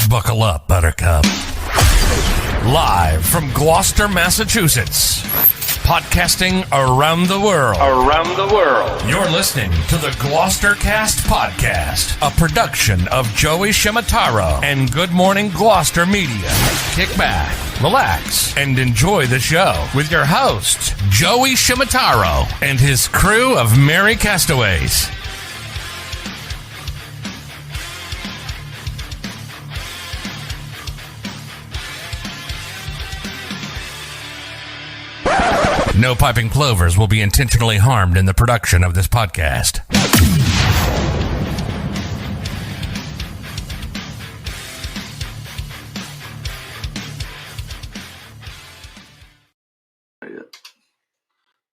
Buckle up, Buttercup. Live from Gloucester, Massachusetts. Podcasting around the world. You're listening to the GloucesterCast podcast, a production of Joey Shimataro and Good Morning Gloucester Media. Kick back, relax, and enjoy the show with your host, Joey Shimataro, and his crew of merry castaways. No piping plovers will be intentionally harmed in the production of this podcast.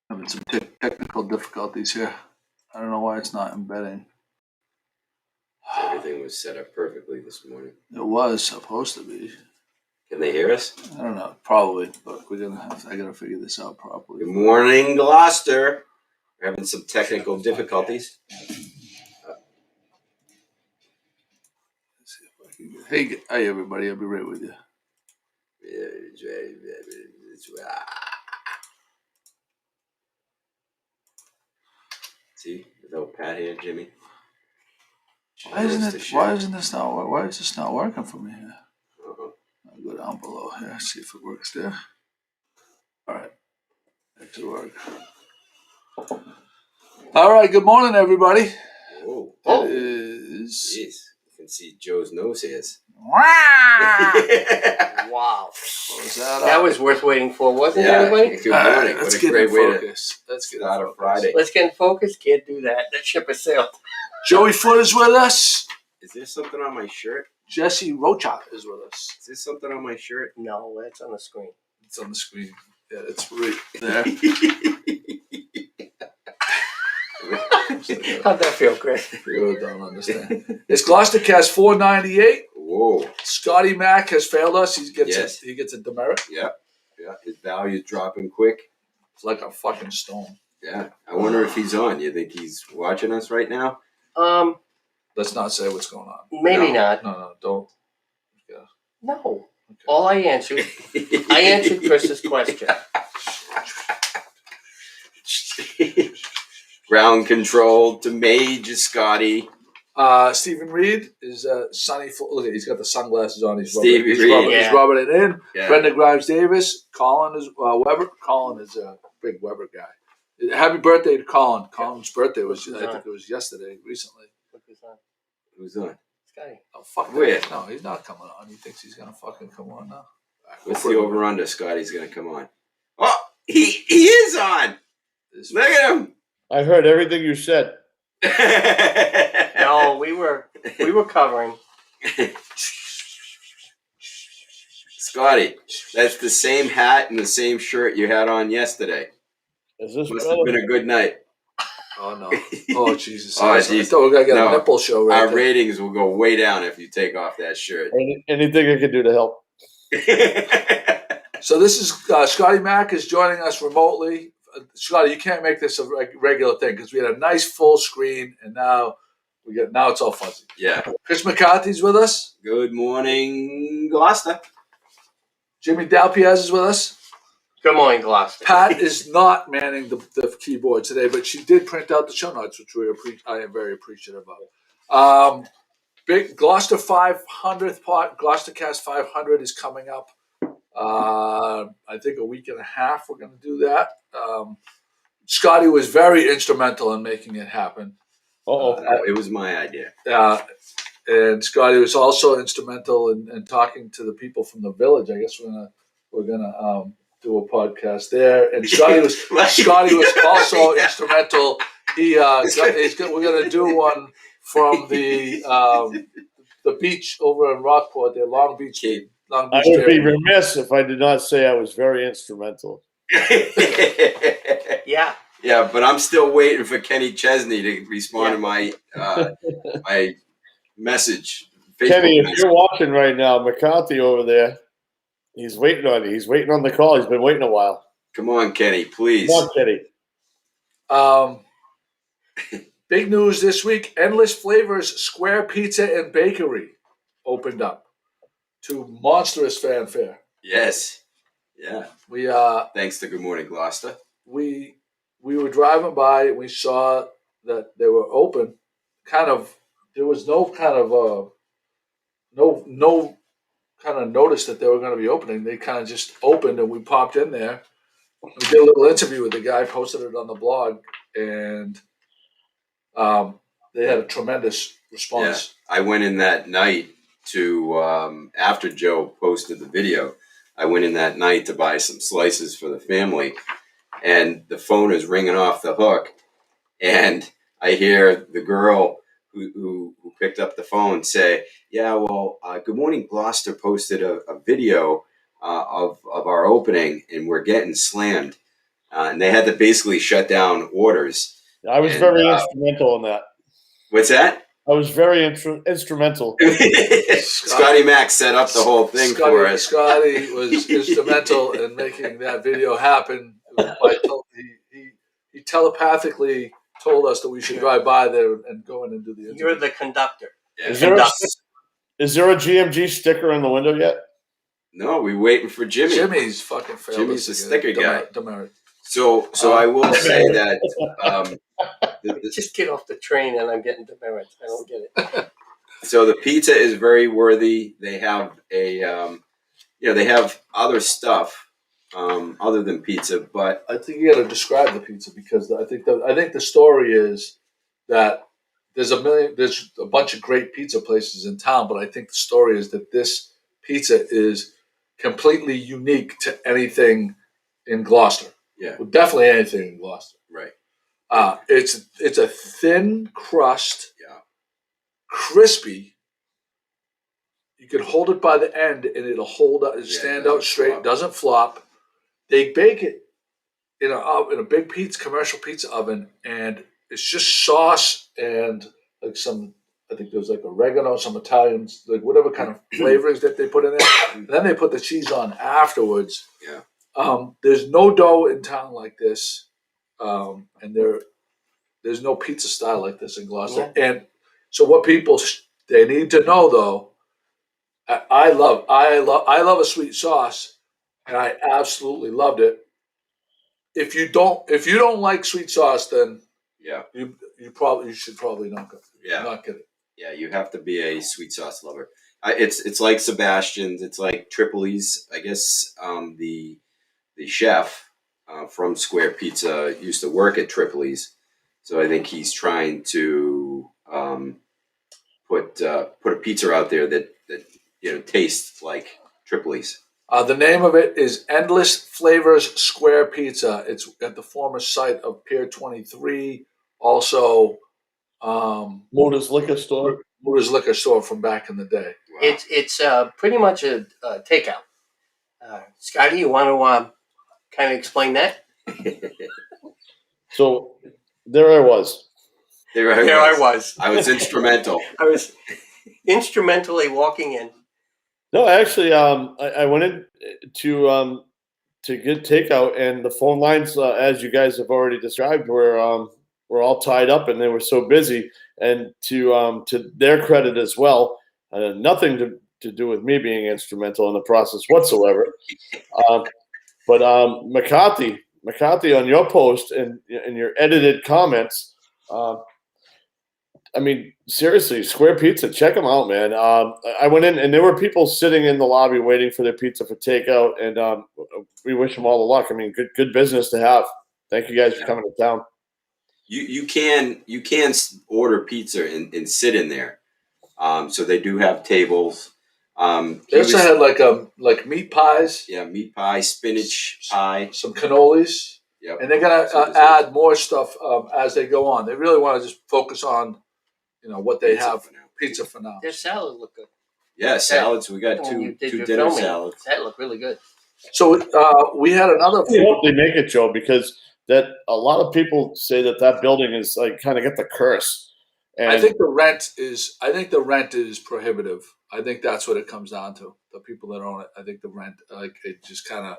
Having some technical difficulties here. I don't know why it's not embedding. Everything was set up perfectly this morning. It was supposed to be. Can they hear us? I don't know, probably, but I gotta figure this out properly. Good morning, Gloucester. We're having some technical difficulties. Let's see if I can get, hey everybody, I'll be right with you. See, without Pat here, Jimmy. Why is this not working for me here? I'll go down below here, see if it works there. Alright. That should work. Alright, good morning everybody. Whoa. It is... Jeez. You can see Joe's nose hairs. Wow. That was worth waiting for, wasn't it, everybody? Good morning. Let's what a get great in way focus. to Let's get start in a focus. Friday. Let's get in focus. Can't do that. That ship has sailed. Joey Foot is with us. Is there something on my shirt? Jesse Rocha is with us. Is there something on my shirt? No, that's on the screen. It's on the screen. Yeah, it's right there. How'd that feel, Chris? You don't understand. It's GloucesterCast 498. Whoa. Scotty Mack has failed us. He gets a demerit. Yeah. His value's dropping quick. It's like a fucking stone. Yeah. I wonder if he's on. You think he's watching us right now? Let's not say what's going on. Maybe not. No, don't. Yeah. No. Okay. All I answered Chris's question. Ground control to Mage is Scotty. Stephen Reed is sunny. Look at, he's got the sunglasses on. He's Stevie rubbing, Reed. he's rubbing it in. Yeah. Brenda Grimes Davis. Colin is Weber. Colin is a big Weber guy. Happy birthday to Colin. Colin's birthday was I think it was yesterday, recently. Look who's on. Who's on? Scotty. Oh fuck Where? that. No, he's not coming on. He thinks he's gonna fucking come on now. What's the over under? Scotty's gonna come on. Oh, he is on. Look at him. I heard everything you said. No, we were covering. Scotty, that's the same hat and the same shirt you had on yesterday. Is this Must have been a good night. Oh no! Oh Jesus! Oh, I geez. thought we gotta get No. a nipple show right Our there. ratings will go way down if you take off that shirt. Anything I can do to help? So this is Scotty Mack is joining us remotely. Scotty, you can't make this a regular thing because we had a nice full screen and now it's all fuzzy. Yeah. Chris McCarthy's with us. Good morning, Gloucester. Jimmy Dalpiaz is with us. Good morning, Gloucester. Pat is not manning the keyboard today, but she did print out the show notes, which I am very appreciative of. Big Gloucester 500th part, GloucesterCast 500 is coming up. I think a week and a half we're going to do that. Scotty was very instrumental in making it happen. It was my idea. And Scotty was also instrumental in talking to the people from the village. I guess we're gonna do a podcast there. And Scotty was also instrumental. We're gonna do one from the beach over in Rockport, the Long Beach. I would be remiss if I did not say I was very instrumental. Yeah. Yeah, but I'm still waiting for Kenny Chesney to respond to my my message. Kenny, if you're watching right now, McCarthy over there, he's waiting on you. He's waiting on the call. He's been waiting a while. Come on, Kenny, please. Come on, Kenny. Big news this week. Endless Flavors Square Pizza and Bakery opened up. to monstrous fanfare. Yes. Yeah. We Thanks to Good Morning Gloucester. we were driving by and we saw that they were open. There was no kind of no kind of notice that they were going to be opening. They kind of just opened and we popped in there. We did a little interview with the guy, posted it on the blog, and they had a tremendous response. Yeah. I went in that night to after Joe posted the video. I went in that night to buy some slices for the family, and the phone is ringing off the hook, and I hear the girl who picked up the phone say, "Yeah, well, Good Morning Gloucester posted a video of our opening, and we're getting slammed." And they had to basically shut down orders. I was very instrumental in that. What's that? I was very instrumental. Scotty Mac set up the whole thing for us. Scotty was instrumental in making that video happen. He telepathically told us that we should drive by there and go in and do the interview. You're the conductor. Yeah. Is there a GMG sticker in the window yet? No, we're waiting for Jimmy. Jimmy's fucking failed. Jimmy's the sticker guy. Demerit. So I will say that Just get off the train and I'm getting demerits. I don't get it. so the pizza is very worthy. They have they have other stuff other than pizza, but I think you got to describe the pizza because I think the story is that there's a bunch of great pizza places in town, but I think the story is that this pizza is completely unique to anything in Gloucester. yeah, Well, definitely anything in Gloucester. right, It's a thin crust, yeah, crispy. You can hold it by the end, and it'll stand out straight. Flop. Doesn't flop. They bake it in a big commercial pizza oven, and it's just sauce and like some. I think there's like oregano, some Italians, like whatever kind of flavorings that they put in there. And then they put the cheese on afterwards. yeah. There's no dough in town like this, and there's no pizza style like this in Gloucester. Yeah. And so what they need to know though, I love a sweet sauce, and I absolutely loved it. If you don't like sweet sauce, then Yeah, you should probably not get it. yeah. You have to be a sweet sauce lover. It's like Sebastian's. It's like Tripoli's. I guess the chef from Square Pizza used to work at Tripoli's, so I think he's trying to put a pizza out there that tastes like Tripoli's. The name of it is Endless Flavors Square Pizza. It's at the former site of Pier 23. Also, Motor's Liquor Store. Moore's Liquor Store from back in the day. Wow. It's pretty much a takeout. Scotty, you want to kind of explain that? So there I was. There I was. I was instrumental. I was instrumentally walking in. No, actually, I went in to get takeout, and the phone lines, as you guys have already described, were all tied up, and they were so busy. And to their credit as well, nothing to do with me being instrumental in the process whatsoever. But McCarthy, on your post and in your edited comments, I mean, seriously, Square Pizza, check them out, man. I went in, and there were people sitting in the lobby waiting for their pizza for takeout, and we wish them all the luck. I mean, good business to have. Thank you guys for coming to town. You can order pizza and sit in there. So they do have tables. They also had like meat pies. Yeah, meat pie, spinach pie, some cannolis. Yep. And they're gonna add more stuff as they go on. They really want to just focus on, what they have. Pizza for now. Their salad looked good. Yeah, salads. We got When you two did your dinner filming, salads. that looked really good. So we had another. I hope they make it, Joe, because that a lot of people say that building is like kind of get the curse. And I think the rent is prohibitive. I think that's what it comes down to. The people that own it. I think the rent, it just kind of.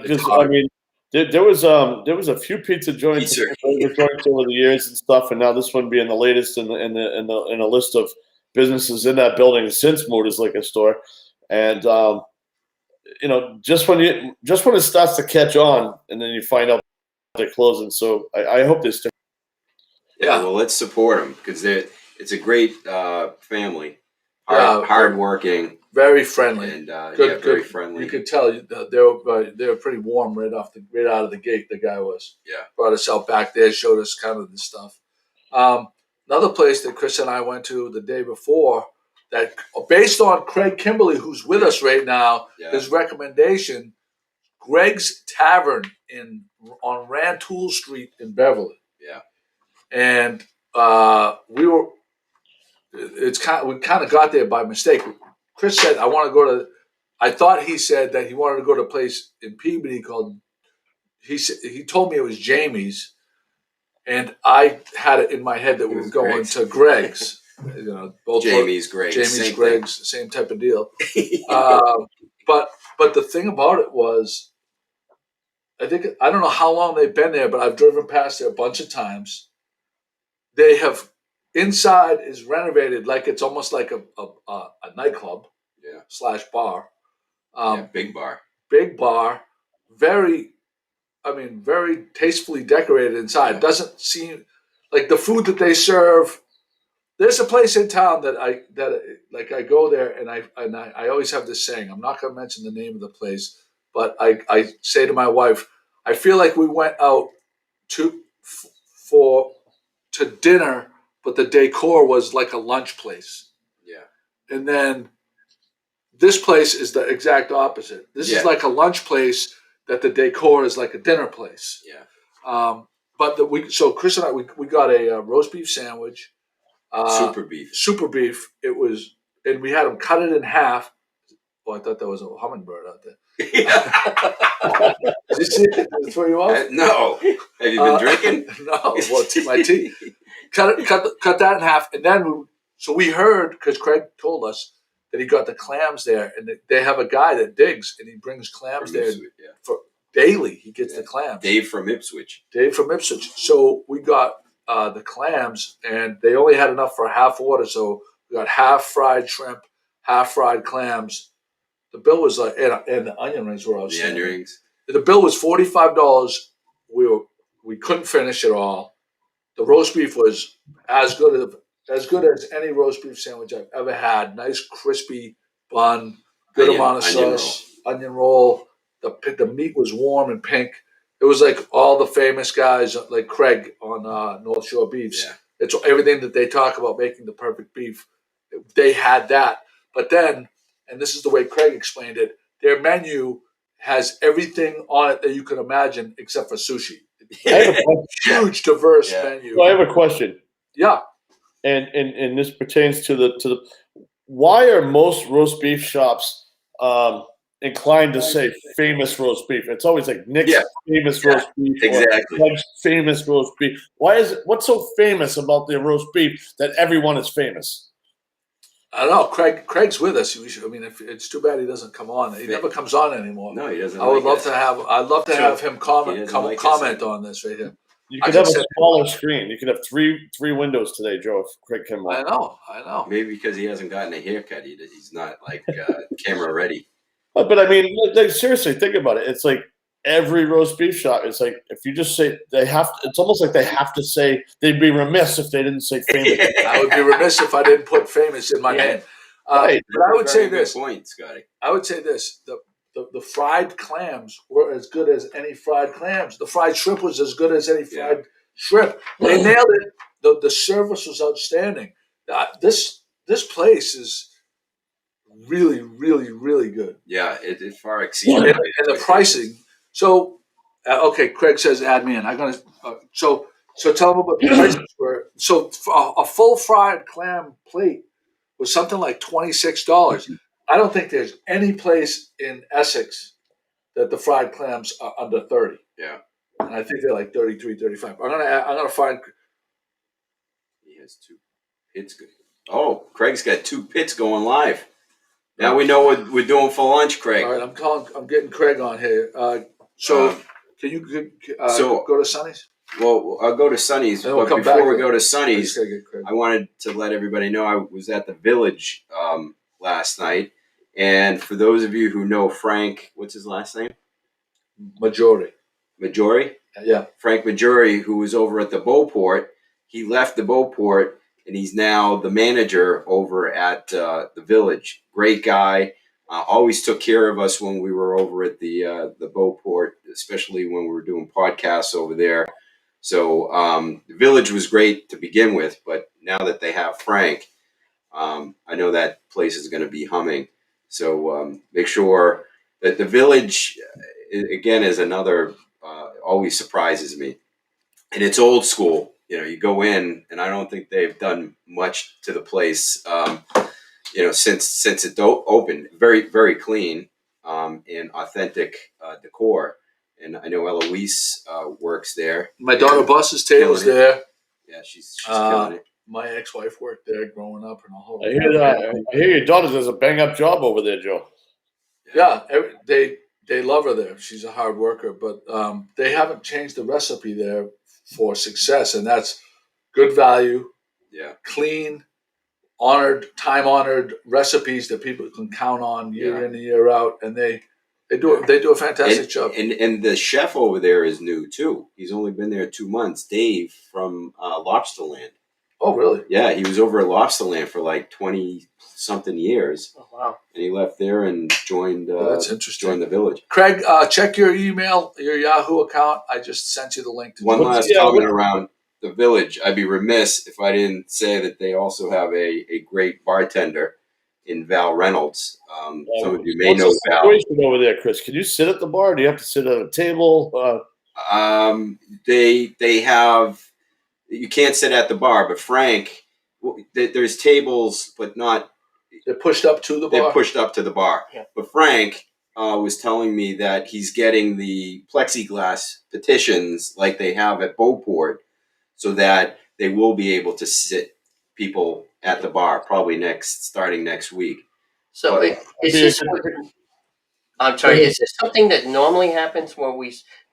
because I mean, there was a few pizza joints over the years and stuff, and now this one being the latest in a list of businesses in that building since Motors Liquor Store, and just when it starts to catch on, and then you find out they're closing. So I hope they stick. Yeah, well, let's support them because it's a great family, hardworking, very friendly, and very friendly. You could tell they were pretty warm right out of the gate. The guy was brought us out back there, showed us kind of the stuff. Another place that Chris and I went to the day before, that based on Craig Kimberly, who's with us right now, his recommendation, Greg's Tavern on Rantoul Street in Beverly. Yeah. And we kind of got there by mistake. Chris said, I want to go to, I thought he said that he wanted to go to a place in Peabody called, he told me it was Jamie's, and I had it in my head that we were going to Greg's. Both Jamie's, Greg's, same type of deal. But the thing about it was, I don't know how long they've been there, but I've driven past there a bunch of times. They have, inside is renovated like it's almost like a nightclub / bar. Big bar. Big bar. Very tastefully decorated inside. It doesn't seem like the food that they serve. There's a place in town that I go there and I always have this saying. I'm not going to mention the name of the place, but I say to my wife, I feel like we went out to dinner, but the decor was like a lunch place. Yeah. And then this place is the exact opposite. This is like a lunch place that the decor is like a dinner place. Yeah. So Chris and I, we got a roast beef sandwich. Super beef. Super beef. It was, and we had them cut it in half. Oh, I thought that was a hummingbird out there. Did you see it? Did it throw you off? No. Have you been drinking? No. Well, my tea. Cut that in half, and then we heard, because Craig told us that he got the clams there, and they have a guy that digs, and he brings clams there for daily. He gets the clams. Dave from Ipswich. So we got the clams, and they only had enough for a half order, so we got half fried shrimp, half fried clams. The bill was like, and the onion rings were outstanding. The onion rings. The bill was $45. We couldn't finish it all. The roast beef was as good as any roast beef sandwich I've ever had. Nice crispy bun, good amount of sauce, onion roll. The meat was warm and pink. It was like all the famous guys like Craig on North Shore Beefs. Yeah. It's everything that they talk about making the perfect beef. They had that. But then, and this is the way Craig explained it, their menu has everything on it that you can imagine except for sushi. Huge, diverse menu. So I have a question. Yeah. And this pertains to the why are most roast beef shops inclined to say famous roast beef? It's always like Nick's famous roast beef. Exactly. Doug's famous roast beef. What's so famous about the roast beef that everyone is famous? I don't know. Craig's with us. It's too bad he doesn't come on. He never comes on anymore. No, he doesn't. I'd love to have him comment on this right here. You could have a smaller screen. You could have three windows today, Joe, if Craig came on. I know. Maybe because he hasn't gotten a haircut, he's not like camera ready. But I mean, seriously, think about it. It's like every roast beef shop. It's like if you just say it's almost like they have to say. They'd be remiss if they didn't say famous. I would be remiss if I didn't put famous in my name. Right. But I would say this. Point, Scotty. I would say this. The fried clams were as good as any fried clams. The fried shrimp was as good as any fried shrimp. They nailed it. The service was outstanding. This place is really, really, really good. Yeah, it far exceeded. And the pricing. So, okay, Craig says add me in. I'm gonna. So tell them what the prices were. So a full fried clam plate was something like $26. I don't think there's any place in Essex that the fried clams are under 30. Yeah. And I think they're like 33, 35. I'm gonna find. He has 2 pits. Oh, Craig's got 2 pits going live. Now we know what we're doing for lunch, Craig. All right, I'm getting Craig on here. Can you go to Sonny's? Well, I'll go to Sonny's, And we'll but come before back we to- go to I Sonny's, just gotta get Craig. I wanted to let everybody know I was at the Village last night. And for those of you who know Frank, what's his last name? Majority. Majori? Yeah. Frank Majori, who was over at the Beauport. He left the Beauport, and he's now the manager over at the Village. Great guy. Always took care of us when we were over at the Beauport, especially when we were doing podcasts over there. So the Village was great to begin with, but now that they have Frank, I know that place is going to be humming. So make sure that the Village, again, is another, always surprises me. And it's old school. You know, you go in, and I don't think they've done much to the place, since it opened. Very, very clean and authentic decor. And I know Eloise works there. My daughter Bus's table's Killing it. there. Yeah, she's killing it. My ex-wife worked there growing up, and a whole. I hear that. I hear your daughter does a bang up job over there, Joe. Yeah, they love her there. She's a hard worker, but they haven't changed the recipe there for success, and that's good value, Yeah. clean, time-honored recipes that people can count on year in and year out, and they do a fantastic job. And the chef over there is new too. He's only been there 2 months. Dave from Lobsterland. Oh, really? Yeah, he was over at Lobsterland for like 20-something years. Oh, wow. And he left there and joined. That's interesting. Joined the Village. Craig, check your email, your Yahoo account. I just sent you the link to One last comment around the Village. I'd be remiss if I didn't say that they also have a great bartender in Val Reynolds. Some of you may know Val. What's the situation over there, Chris? Can you sit at the bar? Do you have to sit at a table? They have. You can't sit at the bar, but Frank, there's tables, but not. They're pushed up to the bar. They're pushed up to the bar. Yeah. But Frank was telling me that he's getting the plexiglass petitions like they have at Beauport, so that they will be able to sit people at the bar starting next week. So But- is this? I'm sorry. Is this something that normally happens where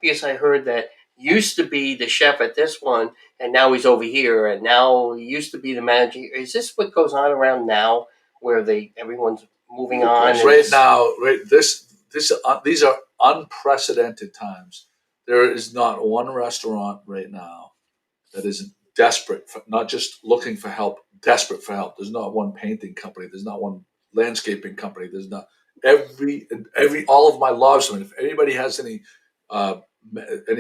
because I heard that used to be the chef at this one, and now he's over here, and now he used to be the manager. Is this what goes on around now, where everyone's moving on? Right now, these are unprecedented times. There is not one restaurant right now that isn't desperate for, not just looking for help, desperate for help. There's not one painting company. There's not one landscaping company. There's not all of my lobstermen. If anybody has any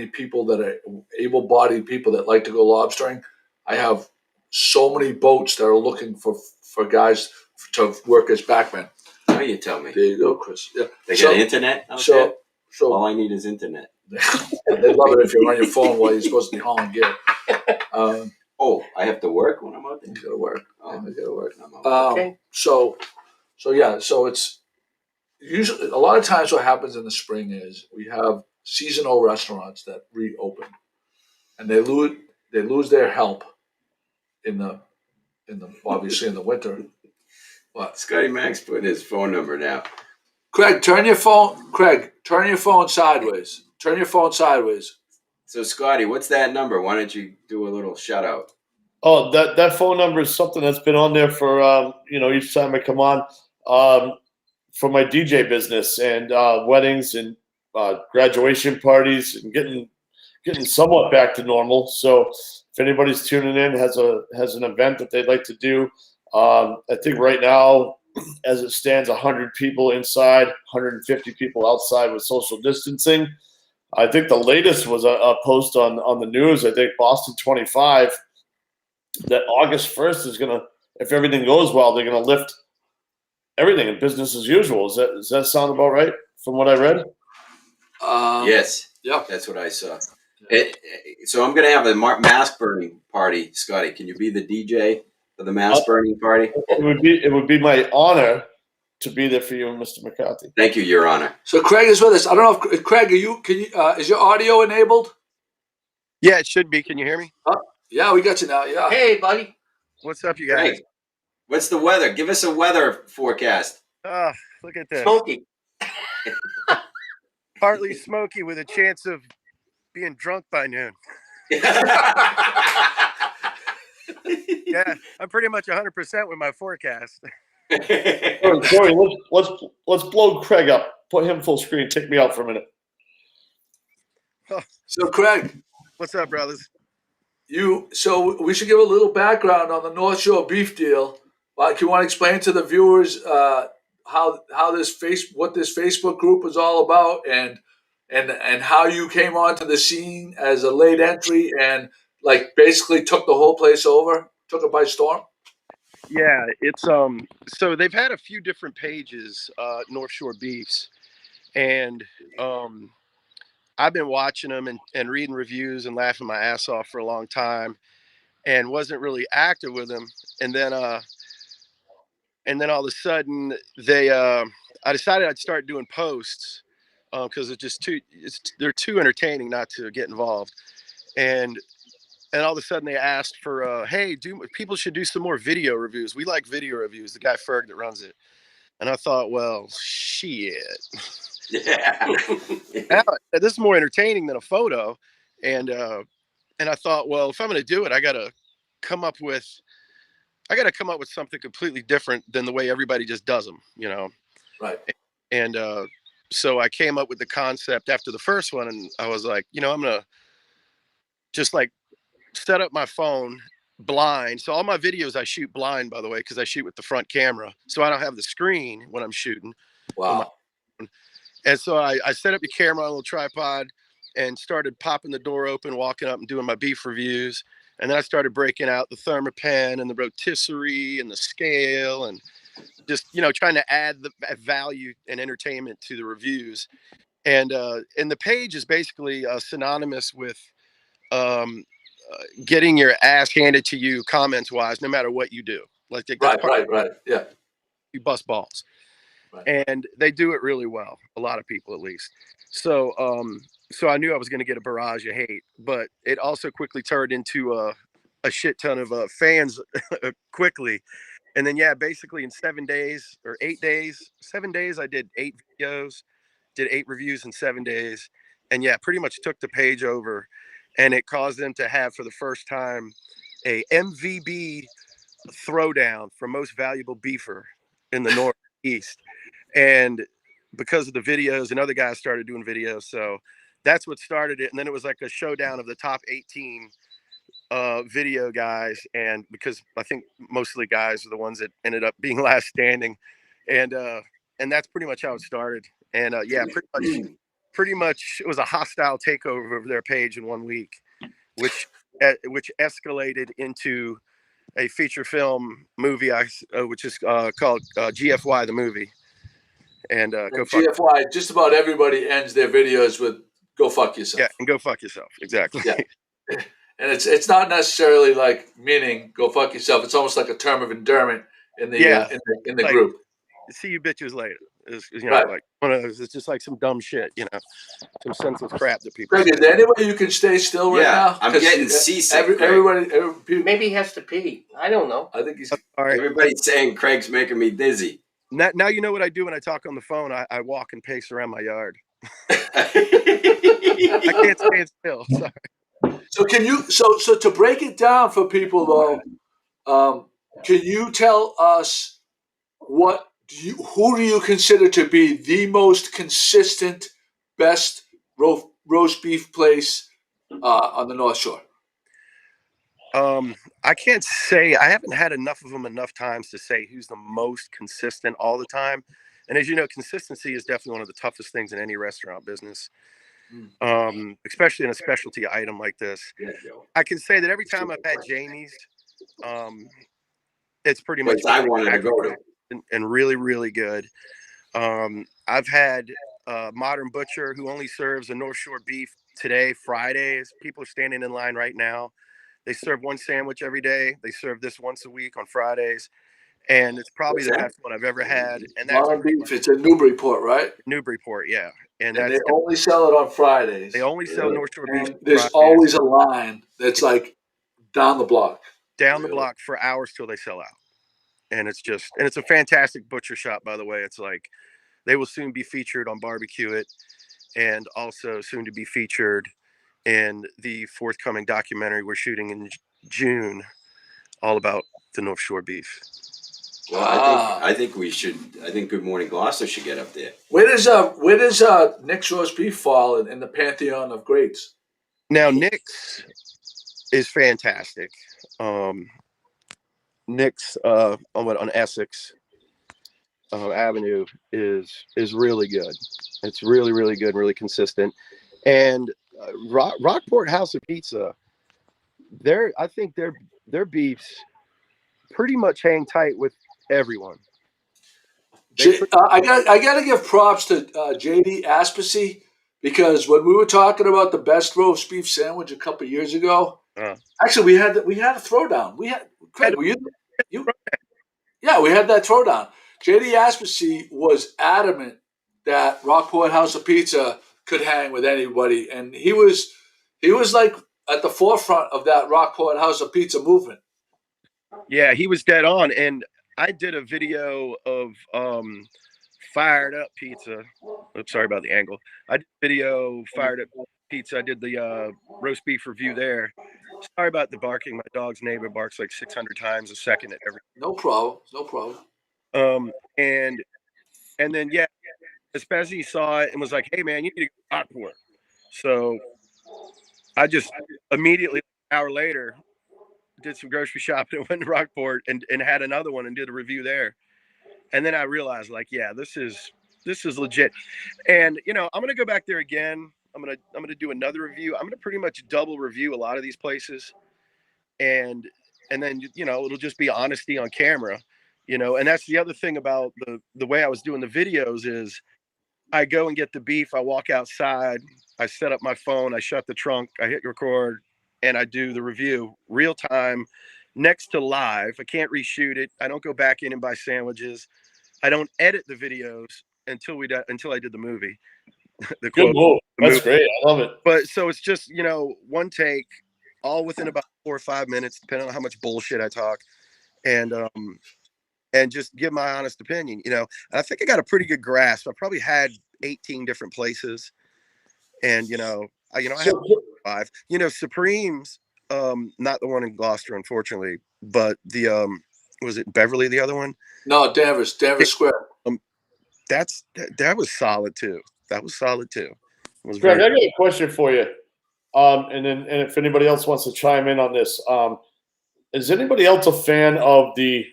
people that are able-bodied people that like to go lobstering, I have so many boats that are looking for guys to work as backmen. Now you tell me. There you go, Chris. Yeah. They got internet out there? So All I need is internet. they love it if you're on your phone while you're supposed to be hauling gear. I have to work when I'm out there? You gotta work. Oh. You gotta work. I'm out. Okay. So it's usually a lot of times what happens in the spring is we have seasonal restaurants that reopen, and they lose their help in the obviously in the winter. What? Scotty Max put his phone number now. Craig, turn your phone sideways. Turn your phone sideways. So, Scotty, what's that number? Why don't you do a little shout out? Oh, that phone number is something that's been on there for each time I come on for my DJ business and weddings and graduation parties and getting somewhat back to normal. So if anybody's tuning in has an event that they'd like to do, I think right now, as it stands, 100 people inside, 150 people outside with social distancing. I think the latest was a post on the news. I think Boston 25 that August 1st is gonna, if everything goes well, they're gonna lift everything in business as usual. Does that sound about right from what I read? Yes. Yeah. That's what I saw. So I'm going to have a mask burning party, Scotty. Can you be the DJ for the mask burning party? It would be my honor to be there for you, Mr. McCarthy. Thank you, Your Honor. So Craig is with us. I don't know if Craig, is your audio enabled? Yeah, it should be. Can you hear me? Yeah, we got you now. Yeah. Hey, buddy. What's up, you guys? Hey, what's the weather? Give us a weather forecast. Oh, look at this. Smoky. Partly smoky with a chance of being drunk by noon. Yeah, I'm pretty much 100% with my forecast. Corey, let's blow Craig up. Put him full screen. Take me out for a minute. So, Craig, What's up, brothers? so we should give a little background on the North Shore beef deal. Like, you want to explain to the viewers how what this Facebook group was all about, and how you came onto the scene as a late entry and like basically took the whole place over, took it by storm. Yeah, it's so they've had a few different pages, North Shore Beefs, and I've been watching them and reading reviews and laughing my ass off for a long time, and wasn't really active with them. And then all of a sudden I decided I'd start doing posts because they're too entertaining not to get involved. And all of a sudden they asked for hey, people should do some more video reviews. We like video reviews. The guy Ferg that runs it. And I thought, well, shit. Yeah. Now, this is more entertaining than a photo. And I thought, well, if I'm going to do it, I got to come up with something completely different than the way everybody just does them, you know? Right. And so I came up with the concept after the first one, and I was like, I'm going to just like set up my phone blind. So all my videos I shoot blind, by the way, because I shoot with the front camera. So I don't have the screen when I'm shooting. Wow. And so I set up the camera on a little tripod and started popping the door open, walking up and doing my beef reviews. And then I started breaking out the thermopen and the rotisserie and the scale and just, trying to add the value and entertainment to the reviews. And the page is basically synonymous with getting your ass handed to you comments wise, no matter what you do. Like Right. Yeah. You bust balls. Right. And they do it really well. A lot of people, at least. So, so I knew I was going to get a barrage of hate, but it also quickly turned into a shit ton of fans quickly. And then, yeah, basically in 7 days or 8 days, 7 days, I did 8 videos, did 8 reviews in 7 days. And yeah, pretty much took the page over, and it caused them to have for the first time a MVB throwdown for most valuable beefer in the Northeast. And because of the videos, and other guys started doing videos, so that's what started it. And then it was like a showdown of the top 18 video guys, and because I think mostly guys are the ones that ended up being last standing, and that's pretty much how it started. And yeah, pretty much it was a hostile takeover of their page in 1 week, which escalated into a feature film movie, which is called GFY the movie. And go fuck. GFY, just about everybody ends their videos with "Go fuck yourself." Yeah, and go fuck yourself. Exactly. Yeah. And it's not necessarily like meaning "go fuck yourself." It's almost like a term of endearment in the in the like, group. See you bitches later. Right. Like one of those. It's just like some dumb shit, some senseless crap that people. Craig, is there any way you can stay still right now? I'm getting seasick. Everybody, Maybe he has to pee. I don't know. I think he's. Everybody's saying Craig's making me dizzy. Now you know what I do when I talk on the phone. I walk and pace around my yard. I can't stand still. Sorry. So can you? So to break it down for people though, can you tell us who do you consider to be the most consistent, best roast beef place on the North Shore? I can't say. I haven't had enough of them enough times to say who's the most consistent all the time. And as you know, consistency is definitely one of the toughest things in any restaurant business, especially in a specialty item like this. I can say that every time I've had Jamie's, it's pretty much I wanted to go to, and really, really good. I've had Modern Butcher, who only serves a North Shore beef today, Fridays. People are standing in line right now. They serve one sandwich every day. They serve this once a week on Fridays. And it's probably the best one I've ever had. And that's Modern beef. It's in Newburyport, right? Newburyport, yeah. And they only sell it on Fridays. They only sell North Shore beef. There's always a line that's like down the block. Down the block for hours till they sell out. And it's a fantastic butcher shop, by the way. It's like they will soon be featured on Barbecue It, and also soon to be featured and the forthcoming documentary we're shooting in June, all about the North Shore beef. Well, I think we should. I think Good Morning Gloucester should get up there. Where does Nick's roast beef fall in the pantheon of greats? Now, Nick's is fantastic. Nick's on Essex Avenue is really good. It's really, really good, really consistent. And Rockport House of Pizza, I think their beefs pretty much hang tight with everyone. I got to give props to JD Aspasy, because when we were talking about the best roast beef sandwich a couple of years ago, actually we had a throwdown. We had Craig, were you? Yeah, we had that throwdown. JD Aspasy was adamant that Rockport House of Pizza could hang with anybody, and he was like at the forefront of that Rockport House of Pizza movement. Yeah, he was dead on. And I did a video of Fired Up Pizza. Oops, sorry about the angle. I did a video Fired Up Pizza. I did the roast beef review there. Sorry about the barking. My dog's neighbor barks like 600 times a second at every. No problem. And then yeah, Aspesi saw it and was like, "Hey man, you need to go to Rockport." So I just immediately, an hour later, did some grocery shopping and went to Rockport and had another one and did a review there. And then I realized, like, yeah, this is legit. And I'm gonna go back there again. I'm gonna do another review. I'm gonna pretty much double review a lot of these places, and then it'll just be honesty on camera, And that's the other thing about the way I was doing the videos is I go and get the beef. I walk outside. I set up my phone. I shut the trunk. I hit record, and I do the review real time, next to live. I can't reshoot it. I don't go back in and buy sandwiches. I don't edit the videos until I did the movie. The good move. That's great. I love it. But so it's just one take, all within about 4 or 5 minutes, depending on how much bullshit I talk, and just give my honest opinion. I think I got a pretty good grasp. I probably had 18 different places, and I have 5. Supreme's not the one in Gloucester, unfortunately, but the was it Beverly, the other one? No, Danvers Square. That was solid too. Greg, I got a question for you. And if anybody else wants to chime in on this, is anybody else a fan of the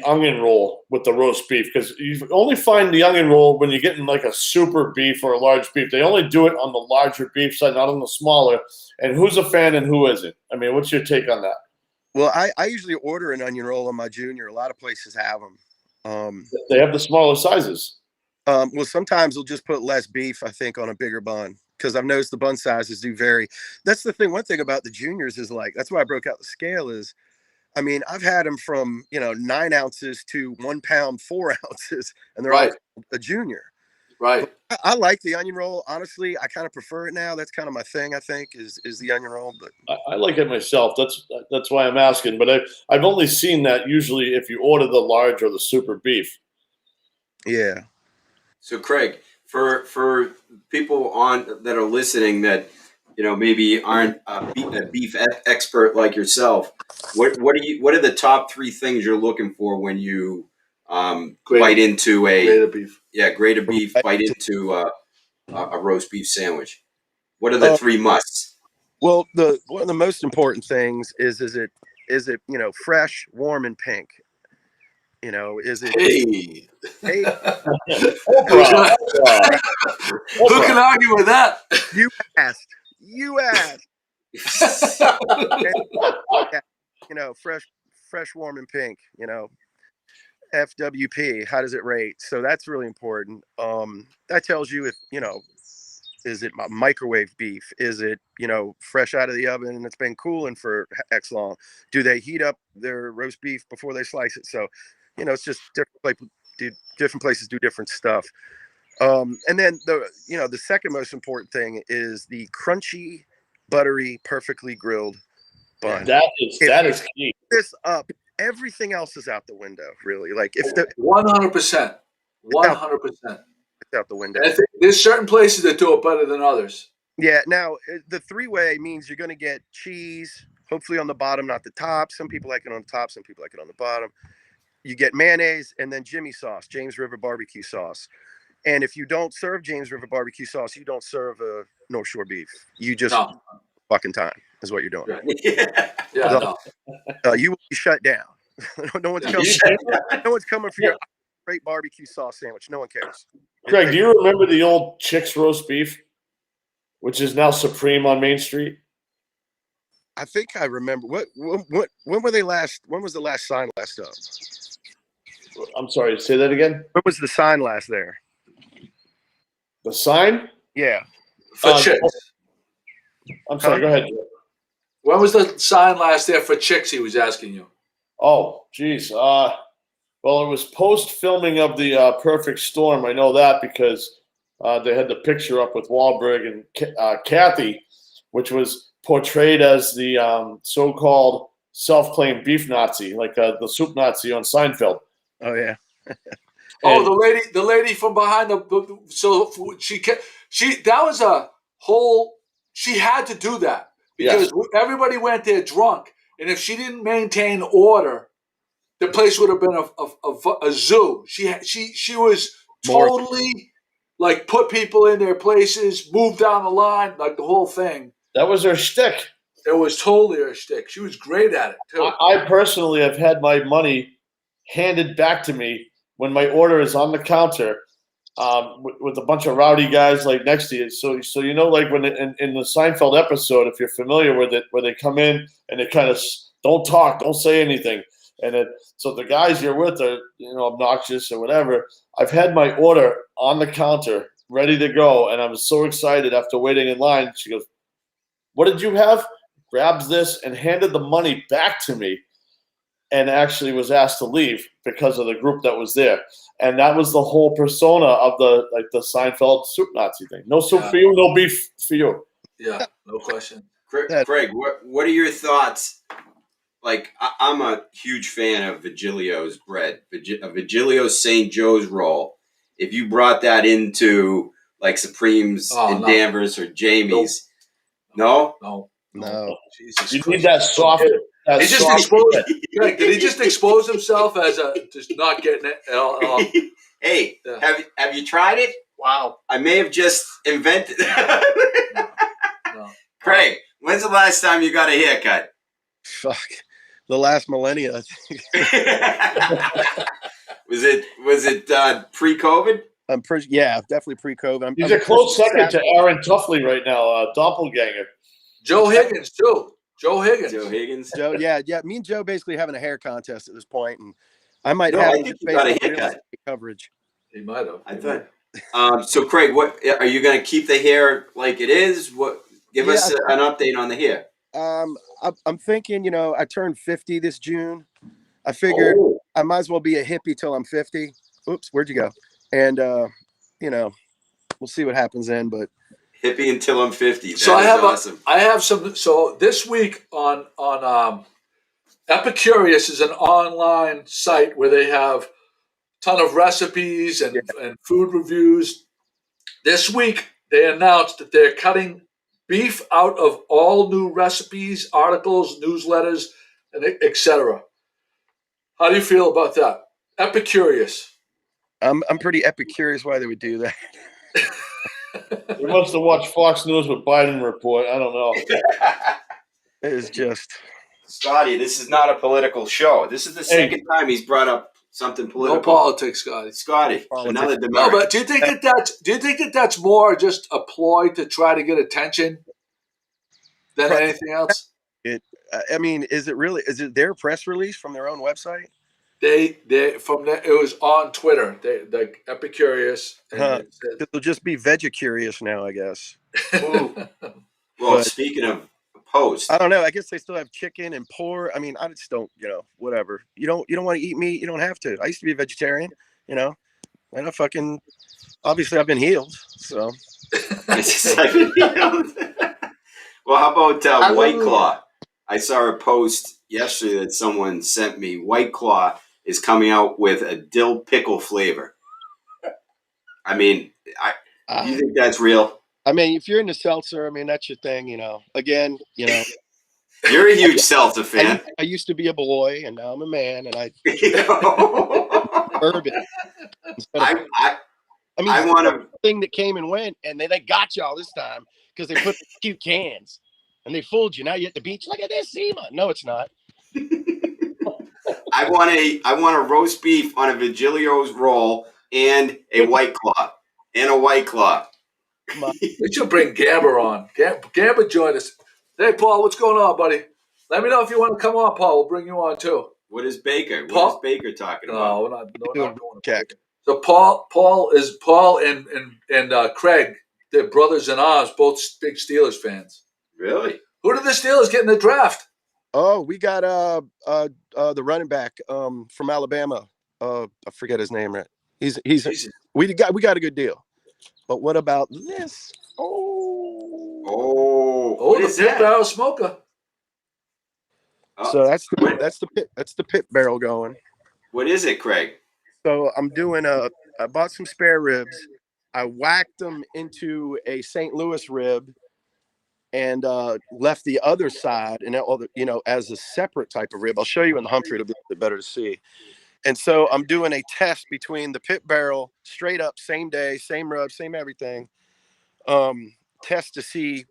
onion roll with the roast beef? Because you only find the onion roll when you're getting like a super beef or a large beef. They only do it on the larger beef side, not on the smaller. And who's a fan and who isn't? I mean, what's your take on that? Well, I usually order an onion roll on my Junior. A lot of places have them. They have the smaller sizes. Well, sometimes they'll just put less beef, I think, on a bigger bun, because I've noticed the bun sizes do vary. That's the thing. One thing about the Juniors is, like, that's why I broke out the scale is, I mean, I've had them from 9 ounces to 1 pound 4 ounces, and they're all a Junior. Right. I like the onion roll. Honestly, I kind of prefer it now. That's kind of my thing, I think, is the onion roll. But I like it myself. That's why I'm asking. But I've only seen that usually if you order the large or the super beef. Yeah. So Craig, for people that are listening that maybe aren't a beef expert like yourself, what are the top 3 things you're looking for when you bite into grade of beef? Yeah, grade of beef. Bite into a roast beef sandwich. What are the 3 musts? Well, one of the most important things is it fresh, warm, and pink. Is it? Hey. Who can argue with that? You asked. Fresh, warm, and pink. FWP. How does it rate? So that's really important. That tells you if is it microwave beef? Is it fresh out of the oven and it's been cooling for X long? Do they heat up their roast beef before they slice it? So it's just different places do different stuff. And then the second most important thing is the crunchy, buttery, perfectly grilled bun. That is key. This up, everything else is out the window. Really, like if 100%, 100%, it's out the window. I think there's certain places that do it better than others. Yeah. Now the 3-way means you're going to get cheese, hopefully on the bottom, not the top. Some people like it on the top. Some people like it on the bottom. You get mayonnaise and then Jimmy sauce, James River barbecue sauce. And if you don't serve James River barbecue sauce, you don't serve North Shore beef. You just fucking time is what you're doing. Yeah. You will be shut down. No one's coming. No one's coming for your great barbecue sauce sandwich. No one cares. Craig, do you remember the old Chick's roast beef, which is now Supreme on Main Street? I think I remember. When were they last? When was the last sign last up? I'm sorry, say that again. When was the sign last there? The sign? Yeah. For Chicks. I'm sorry, go ahead, Joe. When was the sign last there for Chicks, he was asking you? Oh, geez. Well, it was post-filming of the Perfect Storm. I know that because they had the picture up with Wahlberg and Kathy, which was portrayed as the so-called self-claimed beef Nazi, like the soup Nazi on Seinfeld. Oh, yeah. The lady from behind so that was a whole. She had to do that because everybody went there drunk, and if she didn't maintain order, the place would have been a zoo. She was totally like put people in their places, moved down the line, like the whole thing. That was her shtick. It was totally her shtick. She was great at it too. I personally have had my money handed back to me when my order is on the counter, with a bunch of rowdy guys like next to you. So you know, like when in the Seinfeld episode, if you're familiar with it, where they come in and they kind of don't talk, don't say anything, and so the guys you're with are obnoxious or whatever. I've had my order on the counter ready to go, and I was so excited after waiting in line. She goes, "What did you have?" Grabs this and handed the money back to me. And actually was asked to leave because of the group that was there. And that was the whole persona of the Seinfeld soup Nazi thing. No soup for you, no beef for you. Yeah, no question. Craig, what are your thoughts? Like, I'm a huge fan of Vigilio's bread, Vigilio's St. Joe's roll. If you brought that into like Supreme's and Danvers or Jamie's, no? Jesus you Christ. Need that soft. Did he just expose himself as just not getting it? Hey, have you tried it? Wow. I may have just invented. No. Craig, when's the last time you got a haircut? Fuck, the last millennia. I think. Was it pre-COVID? I'm pretty. Yeah, definitely pre-COVID. He's a close second to Aaron Tuffley right now, doppelganger. Joe Higgins too. Joe Higgins. Joe, yeah. Me and Joe basically having a hair contest at this point, and I might I have think you got a haircut coverage. He might have. I thought. So Craig, what are you going to keep the hair like it is? Give us an update on the hair. I'm thinking. I turned 50 this June. I figured I might as well be a hippie till I'm 50. Oops, where'd you go? And we'll see what happens then, but. Hippie until I'm 50. So awesome. I have some. So this week on Epicurious is an online site where they have a ton of recipes and food reviews. This week they announced that they're cutting beef out of all new recipes, articles, newsletters, and etc. How do you feel about that? Epicurious. I'm pretty epicurious why they would do that. We must have watched Fox News with Biden report. I don't know. It is just Scotty, this is not a political show. This is the second time he's brought up something political. No politics, Scotty. Another demerit. No, but do you think that that's more just a ploy to try to get attention than anything else? Is it really? Is it their press release from their own website? It was on Twitter. They like Epicurious. It'll just be Vegicurious now, I guess. Well, speaking of post, I don't know. I guess they still have chicken and pork. I mean, I just don't. Whatever. You don't want to eat meat. You don't have to. I used to be a vegetarian. And I fucking obviously I've been healed. So. Well, how about White Claw? I saw a post yesterday that someone sent me. White Claw is coming out with a dill pickle flavor. I mean, do you think that's real? I mean, if you're into seltzer, I mean, that's your thing, you know. Again, you know, You're a huge seltzer fan. I used to be a boy, and now I'm a man, and I You know? bourbon instead of. I mean, I want to. thing that came and went, and they got y'all this time because they put cute cans and they fooled you. Now you're at the beach. Look at this SEMA. No, it's not. I want a roast beef on a Vigilio's roll and a White Claw. We should bring Gabber on. Gabber joined us. Hey, Paul, what's going on, buddy? Let me know if you want to come on, Paul. We'll bring you on too. What is Baker? Paul? What is Baker talking about? No, we're not doing check. So Paul and Craig, they're brothers in arms, both big Steelers fans. Really? Who did the Steelers get in the draft? Oh, we got the running back from Alabama. I forget his name. Right? We got a good deal. But what about this? What is the pit that? barrel smoker. So that's the pit barrel going. What is it, Craig? So I'm doing I bought some spare ribs. I whacked them into a St. Louis rib and left the other side and as a separate type of rib. I'll show you in the Humphrey. It'll be a bit better to see. And so I'm doing a test between the pit barrel, straight up, same day, same rub, same everything. Test to see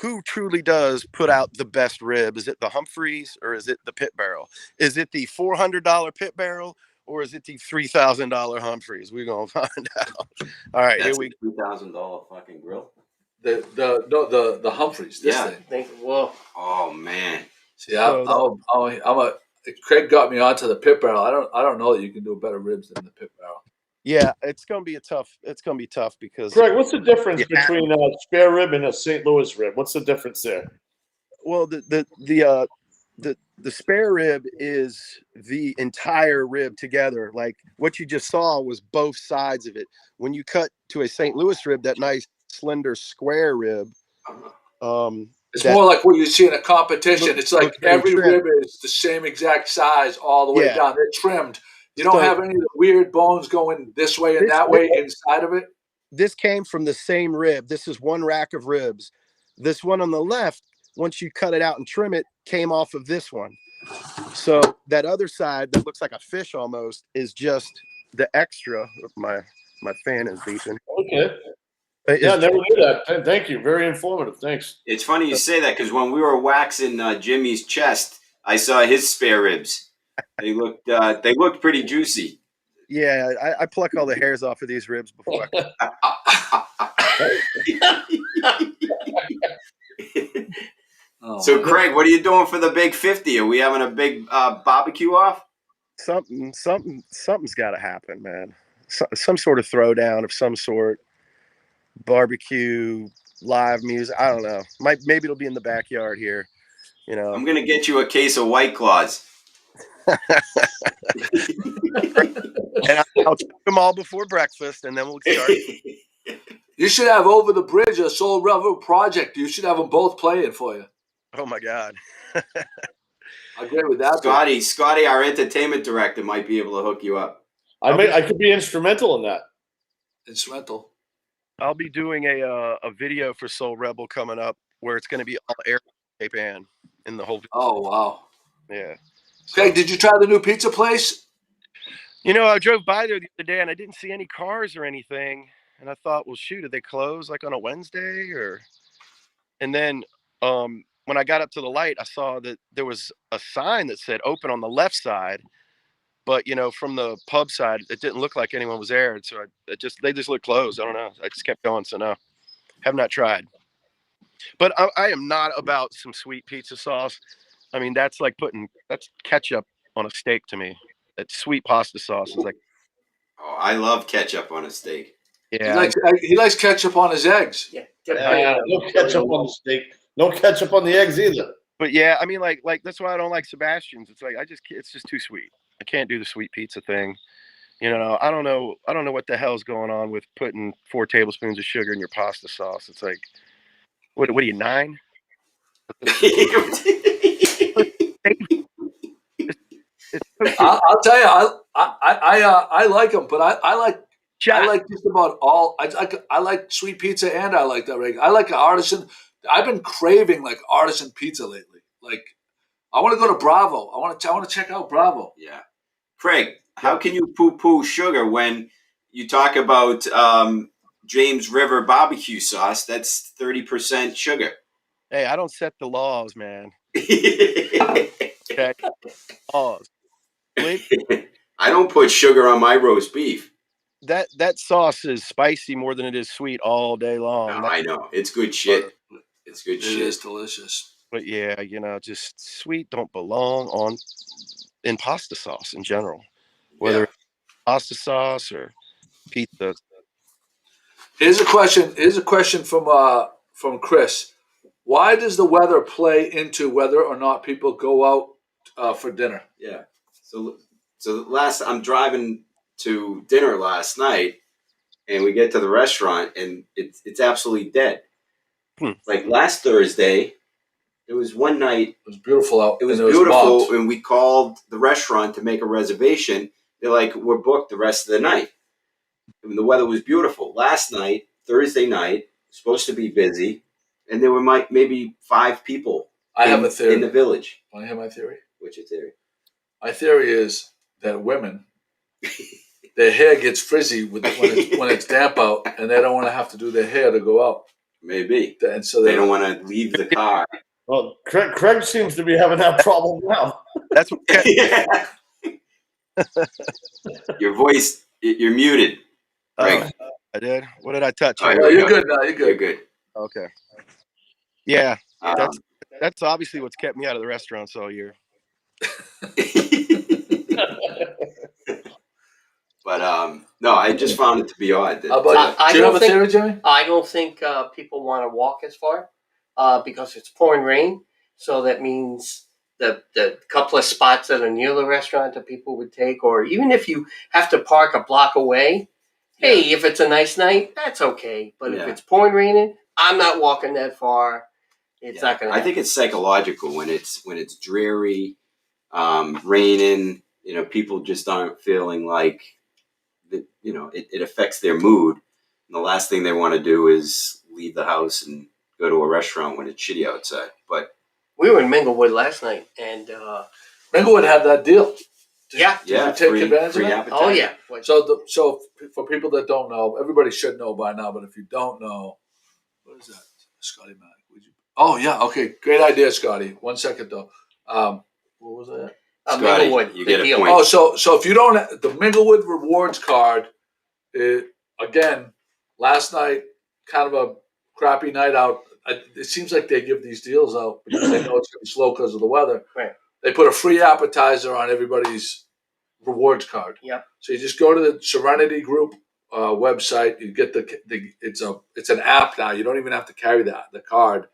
who truly does put out the best rib. Is it the Humphreys or is it the pit barrel? Is it the $400 pit barrel or is it the $3,000 Humphreys? We're gonna find out. All right, That's here we go. $3,000 fucking grill. The Humphreys. This thing. Well, oh man. See, Craig got me onto the pit barrel. I don't know that you can do better ribs than the pit barrel. Yeah, it's gonna be tough because Greg, what's the difference between a spare rib and a St. Louis rib? What's the difference there? Well, the spare rib is the entire rib together. Like what you just saw was both sides of it. When you cut to a St. Louis rib, that nice slender square rib, it's more like what you see in a competition. It's like every rib is the same exact size all the way down. They're trimmed. You don't have any of the weird bones going this way and that way inside of it. This came from the same rib. This is one rack of ribs. This one on the left, once you cut it out and trim it, came off of this one. So that other side that looks like a fish almost is just the extra. My fan is beeping. Okay. Yeah, never knew that. Thank you. Very informative. Thanks. It's funny you say that because when we were waxing Jimmy's chest, I saw his spare ribs. They looked pretty juicy. Yeah, I pluck all the hairs off of these ribs before. So, Craig, what are you doing for the big 50? Are we having a big barbecue off? Something's got to happen, man. Some sort of throwdown of some sort. Barbecue, live music. I don't know. Maybe it'll be in the backyard here. You know. I'm gonna get you a case of White Claws. And I'll take them all before breakfast, and then we'll start. You should have Over the Bridge a Soul Rebel project. You should have them both playing for you. Oh my God! I agree with that. Scotty, our entertainment director, might be able to hook you up. I could be instrumental in that. Instrumental. I'll be doing a video for Soul Rebel coming up where it's going to be all air tape in the whole. Oh wow! Yeah. Craig, did you try the new pizza place? You know, I drove by there the other day and I didn't see any cars or anything, and I thought, well, shoot, did they close like on a Wednesday or? And then when I got up to the light, I saw that there was a sign that said open on the left side. But, you know, from the pub side, it didn't look like anyone was there. And so they just looked closed. I don't know. I just kept going. So no, have not tried. But I am not about some sweet pizza sauce. I mean, that's ketchup on a steak to me. That sweet pasta sauce is like. Oh, I love ketchup on a steak. Yeah. He likes ketchup on his eggs. Yeah, no ketchup on the steak. No ketchup on the eggs either. But yeah, I mean, like that's why I don't like Sebastian's. It's like it's just too sweet. I can't do the sweet pizza thing. You know, I don't know what the hell's going on with putting 4 tablespoons of sugar in your pasta sauce. It's like, what are you, 9? I'll tell you, I like them, but I like I like just about all. I like sweet pizza, and I like that regular. I like an artisan. I've been craving like artisan pizza lately. Like I want to go to Bravo. I want to check out Bravo. Yeah. Craig, how can you poo-poo sugar when you talk about James River barbecue sauce? That's 30% sugar. Hey, I don't set the laws, man. Okay. Laws. I don't put sugar on my roast beef. That sauce is spicy more than it is sweet all day long. No, I know. It's good shit. It's good shit. It is delicious. But yeah, just sweet don't belong in pasta sauce in general. Whether it's pasta sauce or pizza. Here's a question from Chris. Why does the weather play into whether or not people go out for dinner? Yeah. So I'm driving to dinner last night, and we get to the restaurant, and it's absolutely dead. Like last Thursday, it was one night. It was beautiful out. It was beautiful, and we called the restaurant to make a reservation. They're like, we're booked the rest of the night. I mean, the weather was beautiful. Last night, Thursday night, supposed to be busy, and there were maybe 5 people have a theory in the village. Want to hear my theory? What's your theory? My theory is that women, their hair gets frizzy when it's damp out, and they don't want to have to do their hair to go out. Maybe. And so they don't want to leave the car. Well, Craig seems to be having that problem now. That's what Your voice, you're muted. Craig. I did. What did I touch? Oh, you're good now. You're good. You're good. Okay. Yeah, that's obviously what's kept me out of the restaurants all year. But no, I just found it to be odd. How about you? Do you have a theory, Jimmy? I don't think people want to walk as far because it's pouring rain. So that means the couple of spots that are near the restaurant that people would take, or even if you have to park a block away, hey, if it's a nice night, that's okay. But if it's pouring raining, I'm not walking that far. It's not going to happen. I think it's psychological when it's dreary, raining. People just aren't feeling like that. It affects their mood. And the last thing they want to do is leave the house and go to a restaurant when it's shitty outside. But we were in Minglewood last night, and Minglewood had that deal. Did you take advantage of that? Oh yeah. So for people that don't know, everybody should know by now. But if you don't know, what is that, Scotty Mac? Oh yeah, okay, great idea, Scotty. 1 second though. What was that? Scotty, Minglewood, you get a deal. point. Oh, so if you don't, the Minglewood rewards card, again, last night, kind of a crappy night out. It seems like they give these deals out because they know it's going to be slow because of the weather. Right. They put a free appetizer on everybody's rewards card. Yep. So you just go to the Serenity Group website. You get it's an app now. You don't even have to carry the card.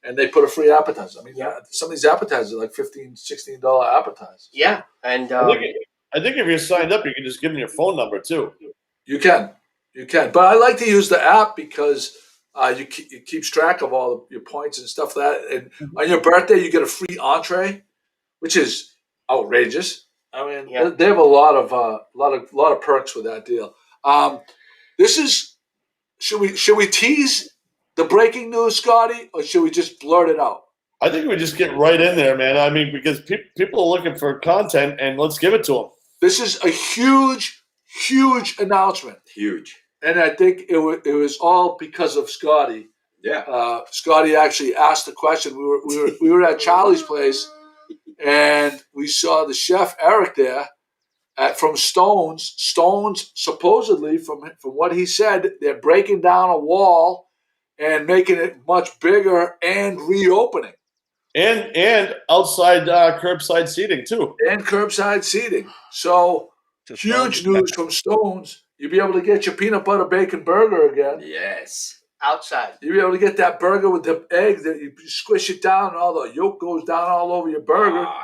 And they put a free appetizer. I mean, some of these appetizers are like $15, $16 appetizers. Yeah, and I think if you're signed up, you can just give them your phone number too. You can, but I like to use the app because it keeps track of all of your points and stuff like that. And on your birthday, you get a free entree, which is outrageous. I mean, they have a lot of perks with that deal. Should we tease the breaking news, Scotty, or should we just blurt it out? I think we just get right in there, man. I mean, because people are looking for content, and let's give it to them. This is a huge, huge announcement. Huge. And I think it was all because of Scotty. Yeah. Scotty actually asked the question. We were at Charlie's place, and we saw the chef Eric there from Stones. Stones, supposedly, from what he said, they're breaking down a wall and making it much bigger and reopening. And outside curbside seating too. And curbside seating. So huge news from Stones. You'll be able to get your peanut butter bacon burger again. Yes. outside. You'll be able to get that burger with the egg that you squish it down and all the yolk goes down all over your burger. Oh,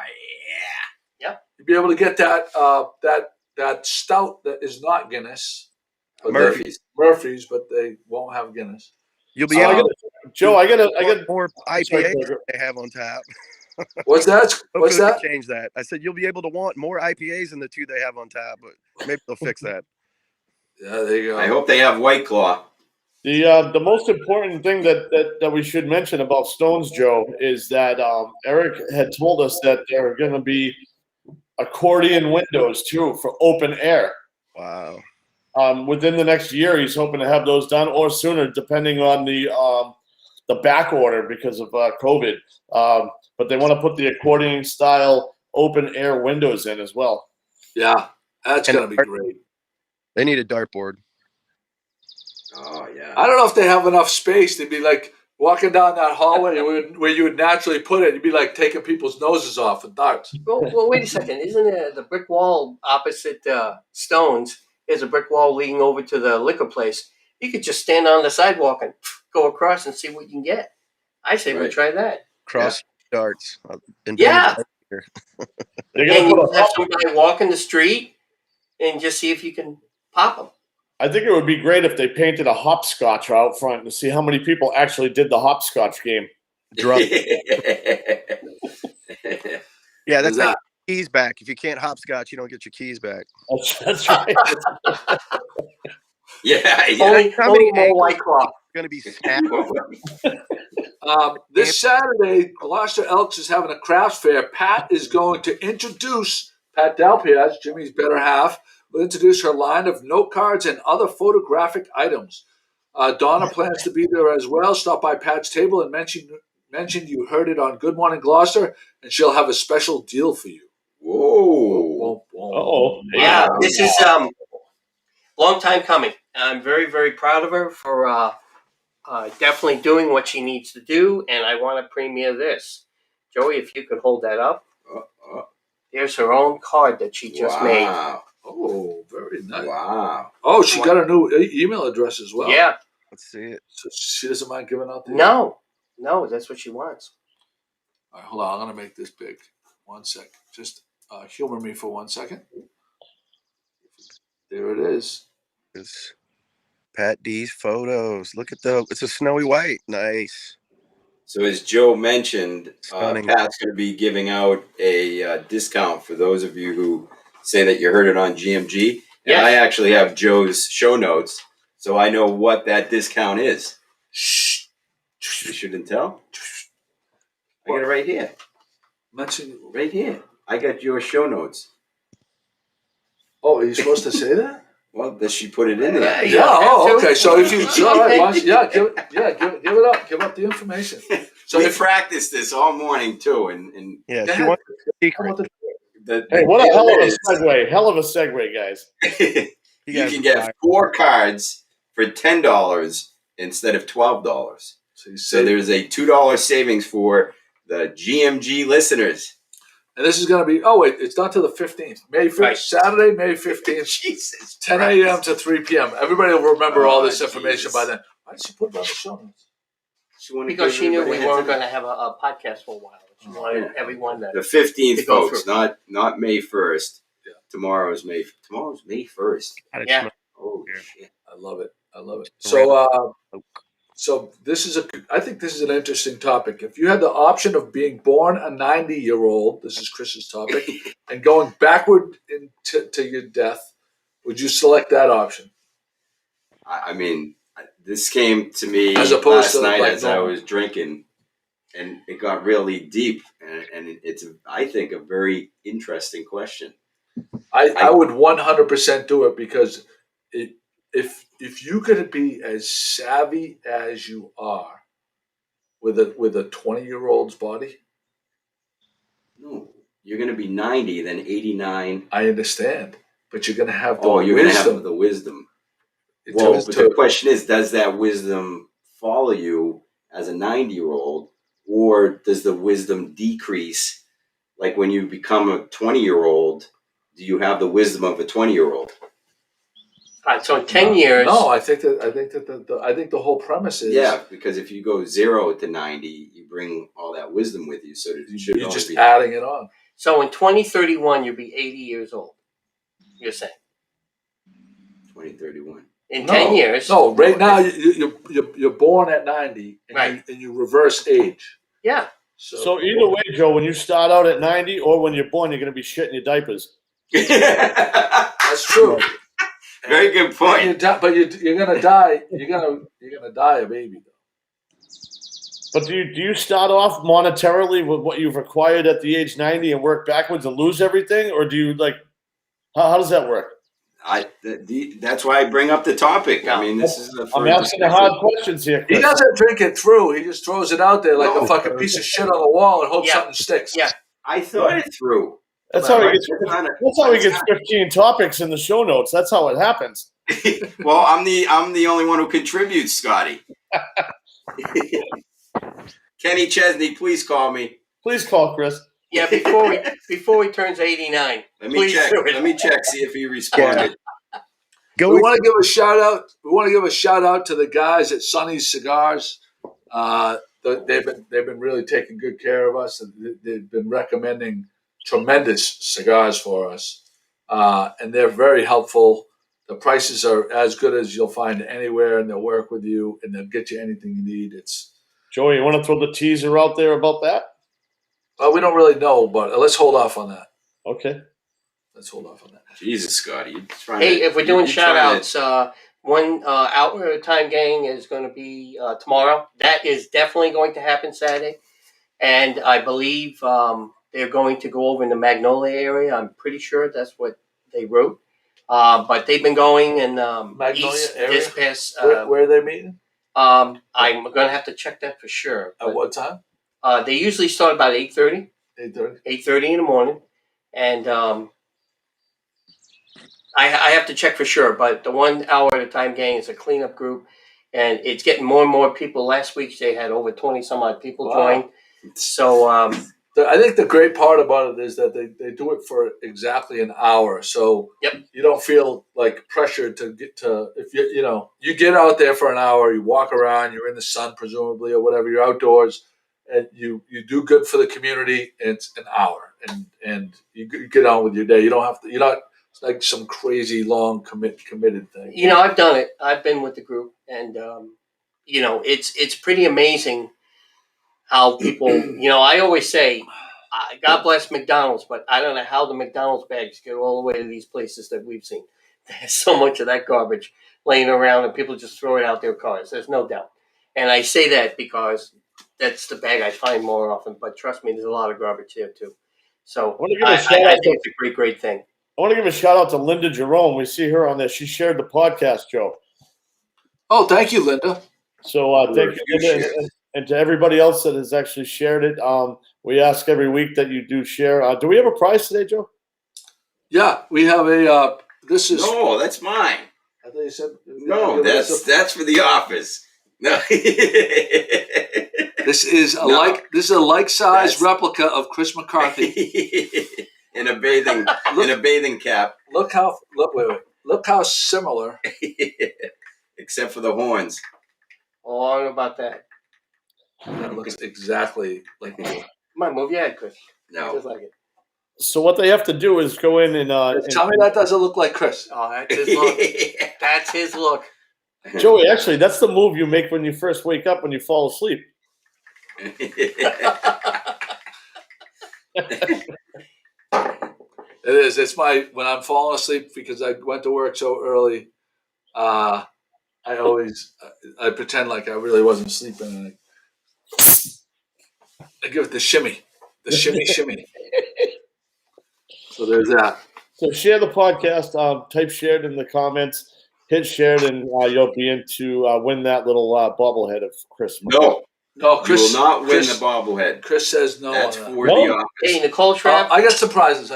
yeah. Yep. You'll be able to get that stout that is not Guinness. Murphy's. Murphy's, but they won't have Guinness. You'll be able to Joe, I got more IPAs they have on tap. What's that? What's Hopefully that? they change that. I said you'll be able to want more IPAs than the two they have on tap, but maybe they'll fix that. Yeah, there you go. I hope they have White Claw. The most important thing that we should mention about Stones, Joe, is that Eric had told us that there are going to be accordion windows too for open air. Wow. Within the next year, he's hoping to have those done, or sooner, depending on the back order because of COVID. But they want to put the accordion style open air windows in as well. Yeah, that's going to be great. They need a dartboard. Oh yeah. I don't know if they have enough space to be like walking down that hallway where you would naturally put it. You'd be like taking people's noses off with darts. Well, wait a second. Isn't it the brick wall opposite Stones? There's a brick wall leading over to the liquor place. You could just stand on the sidewalk and go across and see what you can get. I say we try that. Cross darts. Yeah. They're And gonna you put have somebody walk in the street and just see if you can pop them. I think it would be great if they painted a hopscotch out front to see how many people actually did the hopscotch game. Drunk. Yeah, that's like that? keys back. If you can't hopscotch, you don't get your keys back. That's right. Yeah. Only more ankles White Claw. are going to be snapped? This Saturday, Gloucester Elks is having a crafts fair. Pat is going to introduce, Pat Dalpiaz, Jimmy's better half, will introduce her line of note cards and other photographic items. Donna plans to be there as well. Stop by Pat's table and mention you heard it on Good Morning Gloucester, and she'll have a special deal for you. Whoa. Oh, Yeah, this is long time coming. I'm very, very proud of her for definitely doing what she needs to do, and I want to premiere this. Joey, if you could hold that up. There's her own card that she just made. Oh, very nice. Wow. Oh, she got a new email address as well. Yeah. Let's see it. So she doesn't mind giving out the No, that's what she wants. All right, hold on. I'm going to make this big. 1 sec. Just humor me for 1 second. There it is. It's Pat D's photos. Look at it's a snowy white. Nice. So as Joe mentioned, Stunning. Pat's going to be giving out a discount for those of you who say that you heard it on GMG. And Yes. I actually have Joe's show notes, so I know what that discount is. Shh. You shouldn't tell. I got it right here. Mention. Right here. I got your show notes. Oh, are you supposed to say that? Well, does she put it in there? Yeah. Oh, okay. So if you, all right, give it up. Give up the information. So We if practiced this all morning too, and Yeah, Go she ahead. wants a How secret. about the- Hey, what a hell of a is- segue! Hell of a segue, guys. you guys can are get fire. 4 cards for $10 instead of $12. So you So say, there's a $2 savings for the GMG listeners. and this is going to be. Oh wait, it's not till the 15th, May 5th, Right. Saturday, May 15th, Jesus, 10 a.m. to 3 p.m. Everybody will remember all this information Jesus. by then. Why did she put it on the show notes? Because she knew we weren't going to have a podcast for a while. She wanted everyone The to 15th, To go folks, through. not May 1st. Yeah. Tomorrow's May 1st. Yeah. Oh Yeah. shit! I love it. I love it. Right. So this is I think this is an interesting topic. If you had the option of being born a 90-year-old, this is Chris's topic, and going backward to your death, would you select that option? I mean, this came to me As opposed last to, night like, as I normal. was drinking, and it got really deep, and it's I think a very interesting question. I would 100% do it because if you could be as savvy as you are with a 20-year-old's body, No, you're going to be 90, then 89. I understand, but you're going to have the You're going to wisdom. have the wisdom. to- Well, but the to- question is, does that wisdom follow you as a 90-year-old, or does the wisdom decrease? Like when you become a 20-year-old, do you have the wisdom of a 20-year-old? All right, so in 10 years. No, I think the whole premise is Yeah, because if you go 0 to 90, you bring all that wisdom with you. So it should you're only just be adding it on. So in 2031, you'll be 80 years old. You're saying 2031. in No, 10 years. No, right now you're born at 90, and, Right. and you reverse age. Yeah. So either way, Joe, when you start out at 90 or when you're born, you're going to be shitting your diapers. That's true. Very good point. You're gonna die. You're gonna die a baby. But do you start off monetarily with what you've acquired at the age 90 and work backwards and lose everything, or do you like? How does that work? That's why I bring up the topic. No. I mean, this is I'm asking the hard questions here, Chris. He doesn't drink it through. He just throws it out there like a fucking piece of shit on the wall and hopes something sticks. Yeah. I thought it through. That's how he gets 15 topics in the show notes. That's how it happens. Well, I'm the only one who contributes, Scotty. Kenny Chesney, please call me. Please call Chris. Yeah, before he turns 89. Let me check. Let me check. See if he responded. We want to give a shout out. We want to give a shout out to the guys at Sonny's Cigars. They've been really taking good care of us, and they've been recommending tremendous cigars for us, and they're very helpful. The prices are as good as you'll find anywhere, and they'll work with you, and they'll get you anything you need. It's Joey, you want to throw the teaser out there about that? we don't really know, but let's hold off on that. Okay. Let's hold off on that. Jesus, Scotty. Hey, if we're doing shout outs, one Outward Time Gang is going to be tomorrow. That is definitely going to happen Saturday. And I believe they're going to go over in the Magnolia area. I'm pretty sure that's what they wrote. But they've been going in Magnolia area? this past. Where are they meeting? I'm going to have to check that for sure. At what time? They usually start about 8:30. 8:30. 8:30 in the morning, and I have to check for sure. But the 1 hour at a time gang is a cleanup group, and it's getting more and more people. Last week they had over 20 some odd people join. So I think the great part about it is that they do it for exactly an hour. So you don't feel like pressured to get to, if you get out there for an hour, you walk around, you're in the sun presumably or whatever, you're outdoors, and you do good for the community. And it's an hour, and you get on with your day. You don't have to. You're not like some crazy long committed thing. I've done it. I've been with the group, and it's pretty amazing how people. I always say, God bless McDonald's, but I don't know how the McDonald's bags get all the way to these places that we've seen. There's so much of that garbage laying around, and people just throw it out their cars. There's no doubt, and I say that because that's the bag I find more often. But trust me, there's a lot of garbage there too. So I think it's a great thing. I want to give a shout out to Linda Jerome. We see her on there. She shared the podcast, Joe. Oh, thank you, Linda. So thank you, Linda, and to everybody else that has actually shared it. We ask every week that you do share. Do we have a prize today, Joe? Yeah, we have a. This is no, that's mine. I thought you said no. That's for the office. No. This is a like-size replica of Chris McCarthy in a bathing cap. Look how similar. Except for the horns. Oh, I don't know about that. That looks exactly like you. Come on, move your head, Chris. No. Just like it. So what they have to do is go in and tell me that doesn't look like Chris. Oh, that's his look. That's his look. Joey, actually, that's the move you make when you first wake up when you fall asleep. It is. It's when I'm falling asleep because I went to work so early. I pretend like I really wasn't sleeping, and I give it the shimmy. So there's that. So share the podcast. Type shared in the comments. Hit shared, and you'll be in to win that little bobblehead of Chris. No, Chris you will not win the bobblehead. Chris says no. That's for the office. Hey, Nicole Trapp. I got some prizes.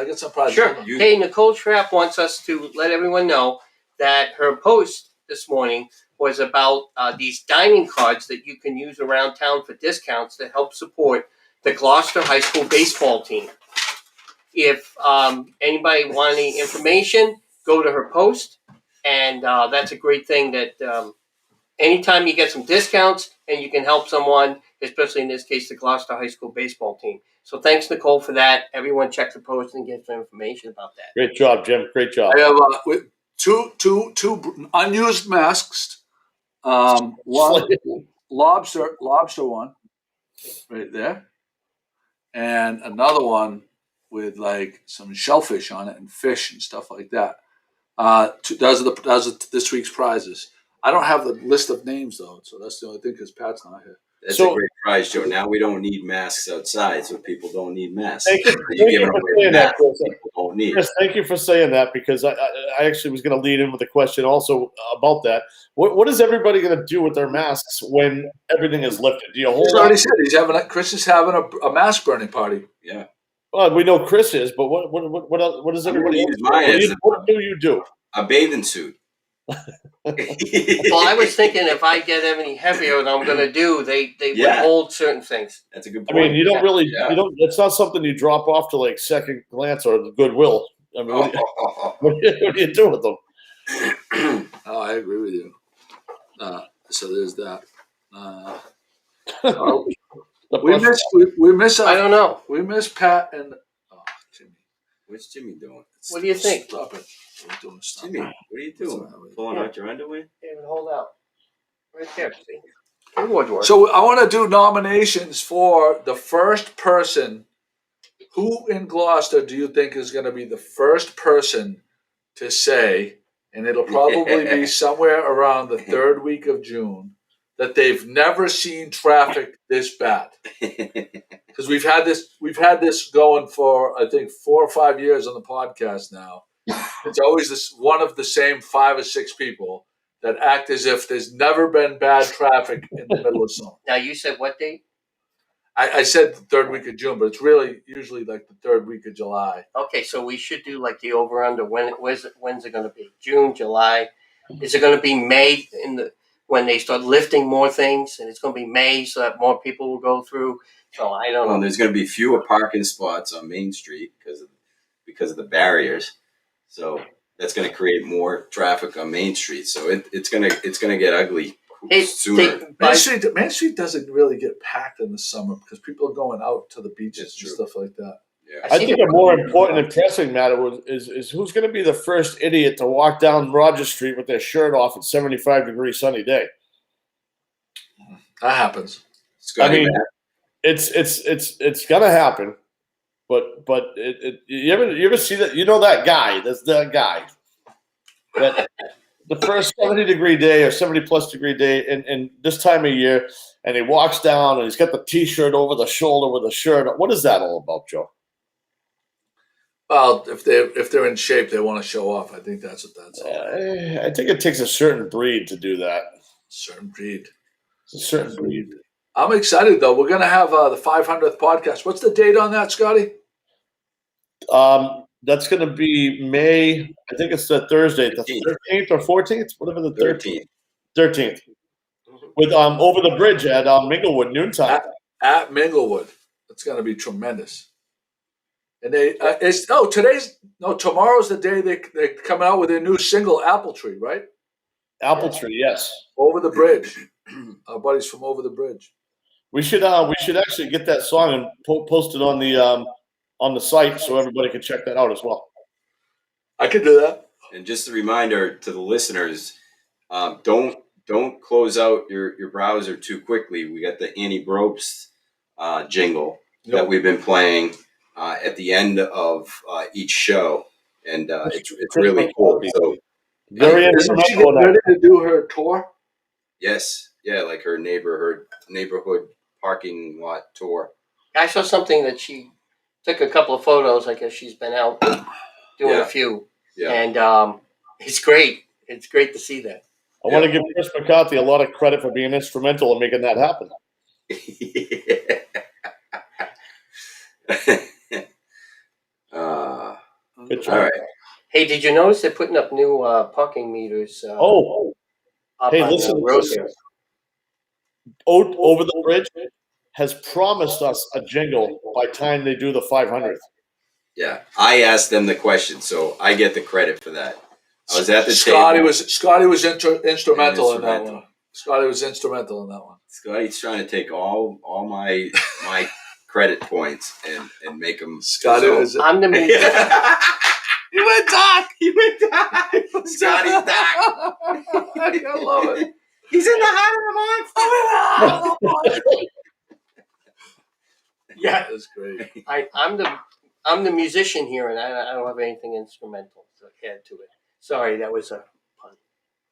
Sure. Hey, Nicole Trapp wants us to let everyone know that her post this morning was about these dining cards that you can use around town for discounts to help support the Gloucester High School baseball team. If anybody want any information, go to her post, and that's a great thing that anytime you get some discounts and you can help someone, especially in this case, the Gloucester High School baseball team. So thanks, Nicole, for that. Everyone check the post and get some information about that. Great job, Jim. Great job. I have two unused masks. One lobster one right there, and another one with like some shellfish on it and fish and stuff like that. Those are this week's prizes. I don't have the list of names though, so that's the only thing because Pat's not here. That's So- a great prize, Joe. Now we don't need masks outside, so people don't need masks. Thank you, You're thank you giving for away saying that, masks Chris. people don't need. Chris, thank you for saying that because I actually was going to lead in with a question also about that. What is everybody going to do with their masks when everything is lifted? Do you hold He's on? already said Chris is having a mask burning party. Yeah. Well, we know Chris is, but what else, what does I'm gonna everybody use else mine do? as What do you do? a bathing suit. Well, I was thinking if I get any heavier than I'm going to do, they Yeah. would hold certain things. That's a good I point. mean, you don't really, Yeah. you don't. It's not something you drop off to like second glance or the Goodwill. I mean, what do you do with them? Oh, I agree with you. So there's that. We miss. I don't know. We miss Pat and Jimmy. What's Jimmy doing? What do you think? Stop it. We're doing stuff. Jimmy, what are you doing? Pulling out your underwear? David, hold out. Right there. See? Keyboard work. So I want to do nominations for the first person. Who in Gloucester do you think is going to be the first person to say, and it'll probably be somewhere around the third week of June, that they've never seen traffic this bad? Because we've had this going for I think 4 or 5 years on the podcast now. It's always one of the same 5 or 6 people that act as if there's never been bad traffic in the middle of summer. Now, you said what date? I said the third week of June, but it's really usually like the third week of July. Okay, so we should do like the over-under. When's it going to be? June, July? Is it going to be May when they start lifting more things, and it's going to be May so that more people will go through? So I don't Well, know. there's going to be fewer parking spots on Main Street because of the barriers. So that's going to create more traffic on Main Street. So it's going to get ugly sooner. Main Street doesn't really get packed in the summer because people are going out to the beaches and stuff like that. Yeah. I think a more important and pressing matter is who's going to be the first idiot to walk down Rogers Street with their shirt off at 75-degree sunny day. That happens. Scotty, I mean, it's gonna happen, but you ever see that? You know that guy? That's that guy. That the first 70-degree day or 70+ degree day in this time of year, and he walks down and he's got the T-shirt over the shoulder with a shirt. What is that all about, Joe? Well, if they're in shape, they want to show off. I think that's what that's all. I think it takes a certain breed to do that. Certain breed. It's a certain breed. I'm excited though. We're gonna have the 500th podcast. What's the date on that, Scotty? That's going to be May. I think it's the Thursday, the 13th or 14th, whatever the 13th. 13th. With over the bridge at Minglewood noontime. At Minglewood. It's going to be tremendous. And tomorrow's the day they're coming out with their new single, Apple Tree, right? Apple Tree, yes. Over the bridge. Our buddies from Over the Bridge. We should actually get that song and post it on the site so everybody can check that out as well. I could do that. And just a reminder to the listeners, don't close out your browser too quickly. We got the Annie Bropst jingle that we've been playing at the end of each show, and it's really cool. So very isn't she getting ready to do her tour? Yes, yeah, like her neighborhood parking lot tour. I saw something that she took a couple of photos. I guess she's been out doing a few. Yeah. And it's great. It's great to see that. I want to give Chris McCarthy a lot of credit for being instrumental in making that happen. Good job. All right. Hey, did you notice they're putting up new parking meters? Up hey, on listen. the road here. Over the Bridge has promised us a jingle by time they do the 500th. Yeah, I asked them the question, so I get the credit for that. I was at the Scotty table. Scotty was instrumental in that one. Scotty was instrumental in that one. Scotty's trying to take all my credit points and make them. Scotty was. I'm the musician. You went dark. Scotty's dark. I love it. He's in the heart of the month. Yeah, That's great. I'm the musician here, and I don't have anything instrumental to add to it. Sorry, that was a pun.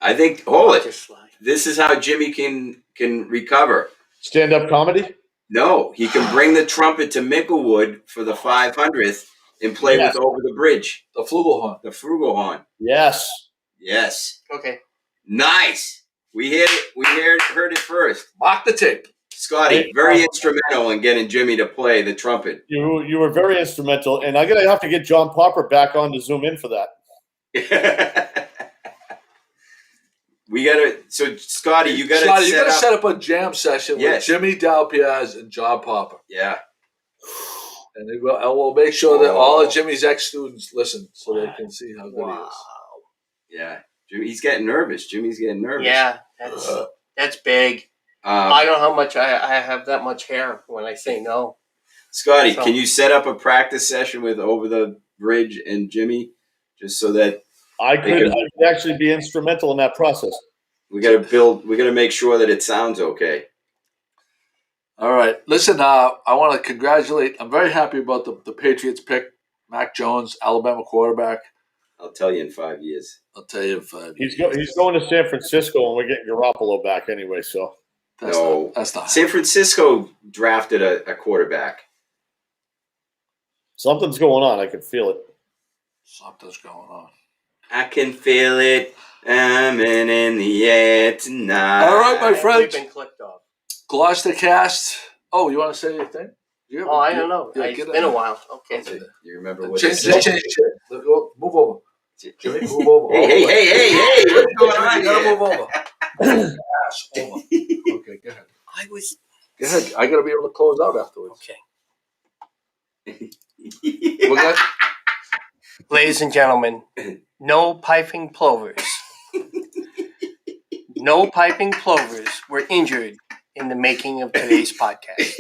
I think. Hold it. Just slide. This is how Jimmy can recover. Stand up comedy. No, he can bring the trumpet to Mickelwood for the 500th and play Yes. with Over the Bridge. The flugelhorn. The Frugelhorn. Yes. Yes. Okay. Nice. We heard it first. Mark the tape. Scotty, very instrumental in getting Jimmy to play the trumpet. You were very instrumental, and I'm gonna have to get John Popper back on to zoom in for that. We gotta. So Scotty, you gotta. Scotty, you gotta set up a jam session Yes. with Jimmy Dalpiaz and John Popper. Yeah. And we'll make sure that all of Jimmy's ex-students listen so they can see how good he is. Yeah. He's getting nervous. Jimmy's getting nervous. Yeah, that's big. I don't know how much I have that much hair when I say no. Scotty, can you set up a practice session with Over the Bridge and Jimmy, just so that I could actually be instrumental in that process. we gotta make sure that it sounds okay. All right. Listen, I want to congratulate. I'm very happy about the Patriots pick. Mac Jones, Alabama quarterback. I'll tell you in 5 years. I'll tell you in 5 years. He's going to San Francisco, and we're getting Garoppolo back anyway. So That's not San Francisco drafted a quarterback. something's going on. I can feel it. Something's going on. I can feel it. I'm in the air tonight. All right, my friends. We've been clicked off. GloucesterCast. Oh, you want to say anything? I don't know. Yeah, it's been a while. Okay. You remember what Change. Move over. Jimmy, move over. Hey, what's going on You gotta here? move over. Ass over. Okay, go ahead. Go ahead. I gotta be able to close out afterwards. Okay. We're gonna, Ladies and gentlemen, no piping plovers. No piping plovers were injured in the making of today's podcast.